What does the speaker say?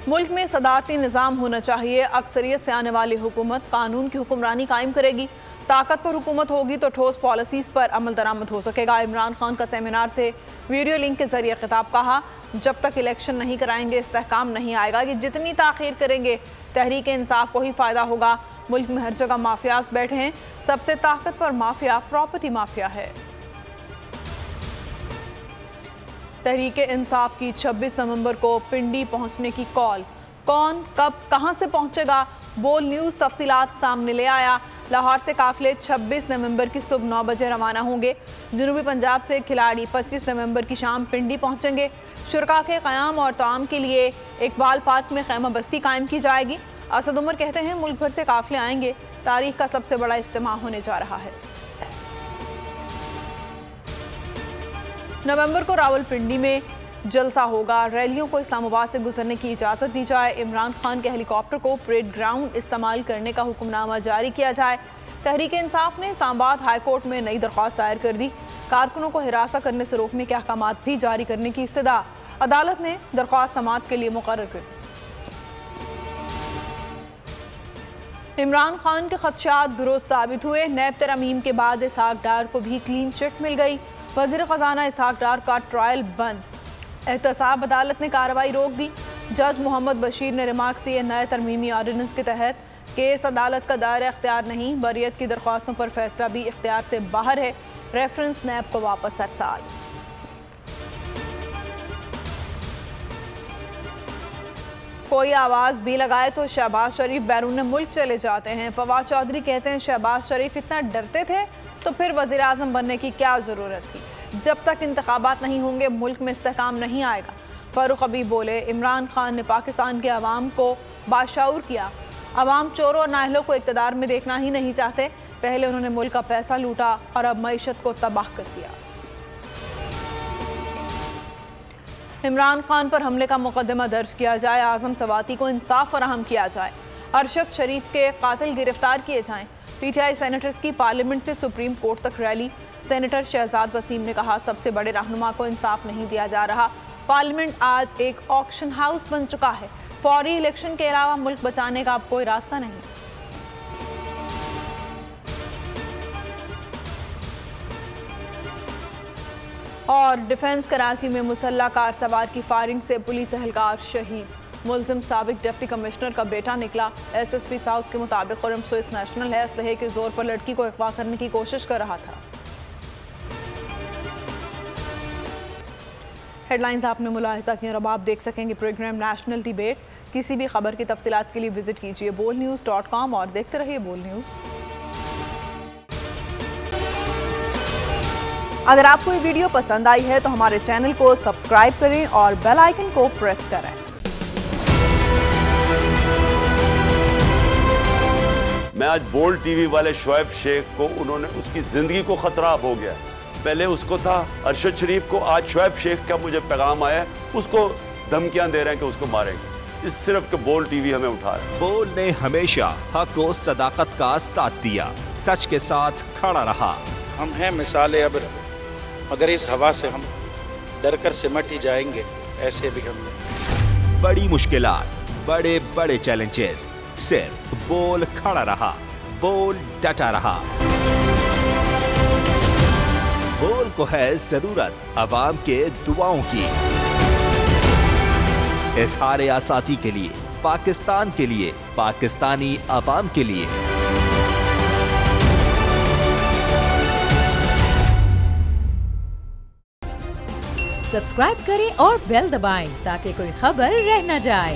मुल्क में सदारती निज़ाम होना चाहिए। अक्सरियत से आने वाली हुकूमत कानून की हुक्मरानी कायम करेगी। ताकतवर हुकूमत होगी तो ठोस पॉलिसीज़ पर अमल दरामद हो सकेगा। इमरान खान का सेमिनार से वीडियो लिंक के जरिए खिताब। कहा, जब तक इलेक्शन नहीं कराएंगे इस्तेहकाम नहीं आएगा। कि जितनी ताख़ीर करेंगे तहरीक इंसाफ को ही फ़ायदा होगा। मुल्क में हर जगह माफियाज बैठे हैं। सबसे ताकतवर माफिया प्रॉपर्टी माफिया है। तहरीक इंसाफ की 26 नवंबर को पिंडी पहुंचने की कॉल। कौन, कब, कहां से पहुंचेगा? बोल न्यूज़ तफसीलात सामने ले आया। लाहौर से काफिले 26 नवंबर की सुबह 9 बजे रवाना होंगे। जनूबी पंजाब से खिलाड़ी 25 नवंबर की शाम पिंडी पहुंचेंगे। शुरा के क़याम और तआम के लिए इकबाल पार्क में खैमा बस्ती कायम की जाएगी। असद उमर कहते हैं, मुल्क भर से काफिले आएंगे। तारीख का सबसे बड़ा इज्तिमा होने जा रहा है। नवंबर को रावलपिंडी में जलसा होगा। रैलियों को इस्लामाबाद से गुजरने की इजाज़त दी जाए। इमरान खान के हेलीकॉप्टर को परेड ग्राउंड इस्तेमाल करने का हुक्मनामा जारी किया जाए। तहरीक इंसाफ ने इस्लामाबाद हाई कोर्ट में नई दरख्वास्त दायर कर दी। कारकुनों को हिरासत करने से रोकने के अहकाम भी जारी करने की इस्तदा। अदालत ने दरख्वास्त समाअत के लिए मुकर्रर कर दी। इमरान खान के खदशात दुरुस्त साबित हुए। नैब तरमीम के बाद इसहाक डार को भी क्लीन चिट मिल गई। वज़ीर ख़जाना इसहाक डार का ट्रायल बंद। एहतसाब अदालत ने कार्रवाई रोक दी। जज मोहम्मद बशीर ने रिमार्क दिए, नए तरमीमी ऑर्डिनेंस के तहत केस अदालत का दायरा इख्तियार नहीं। बरियत की दरख्वास्तों पर फैसला भी इख्तियार से बाहर है। रेफरेंस नैब को वापस अरसाल। कोई आवाज़ भी लगाए तो शहबाज शरीफ बैरून मुल्क चले जाते हैं। फवाद चौधरी कहते हैं, शहबाज शरीफ इतना डरते थे तो फिर वज़ीर आज़म बनने की क्या ज़रूरत थी। जब तक इंतखाबात नहीं होंगे मुल्क में इस्तेहकाम नहीं आएगा। फ़ारूक हबीब बोले, इमरान खान ने पाकिस्तान के अवाम को बाशऊर किया। अवाम चोरों और नाहलों को इक़्तिदार में देखना ही नहीं चाहते। पहले उन्होंने मुल्क का पैसा लूटा और अब मईशत को तबाह कर दिया। इमरान खान पर हमले का मुकदमा दर्ज किया जाए। आज़म सवाती को इंसाफ फराहम किया जाए। अरशद शरीफ के कातिल गिरफ्तार किए जाएं। पीटीआई सेनेटर्स की पार्लियामेंट से सुप्रीम कोर्ट तक रैली। सेनेटर शहजाद वसीम ने कहा, सबसे बड़े रहनुमा को इंसाफ नहीं दिया जा रहा। पार्लियामेंट आज एक ऑक्शन हाउस बन चुका है। फौरी इलेक्शन के अलावा मुल्क बचाने का अब कोई रास्ता नहीं। और डिफेंस कराची में मुसल्ला कार सवार की फायरिंग से पुलिस एहलकार शहीद। मुलजिम साबिक डिप्टी कमिश्नर का बेटा निकला। एसएसपी साउथ के मुताबिक खुर्रम स्विस नेशनल है। असलहे के जोर पर लड़की को अगवा करने की कोशिश कर रहा था। हेडलाइंस आपने मुलाहिजा की और अब आप देख सकेंगे प्रोग्राम नेशनल डिबेट। किसी भी खबर की तफसीलात के लिए विजिट कीजिए bolnews.com और देखते रहिए बोल न्यूज़। अगर आपको ये वीडियो पसंद आई है तो हमारे चैनल को सब्सक्राइब करें और बेल आइकन को प्रेस करें। मैं आज बोल्ड टीवी वाले शोएब शेख को, उन्होंने उसकी जिंदगी को खतरा हो गया। पहले उसको था अरशद शरीफ को, आज शोएब शेख का मुझे पैगाम आया, उसको धमकियां दे रहे हैं कि उसको मारेंगे। इस सिर्फ के बोल्ड टीवी हमें उठा रहा है। बोल्ड ने हमेशा हक और सदाकत का साथ दिया, सच के साथ खड़ा रहा। हम हैं मिसाल अब्र, मगर इस हवा से हम डर कर सिमट ही जाएंगे, ऐसे भी हमने। बड़ी मुश्किलात, बड़े बड़े चैलेंजेस, सिर्फ बोल खड़ा रहा, बोल डटा रहा। बोल को है जरूरत अवाम के दुआओं की। इजहार आसाती के लिए, पाकिस्तान के लिए, पाकिस्तानी अवाम के लिए। सब्सक्राइब करें और बेल दबाएं ताकि कोई खबर रह न जाए।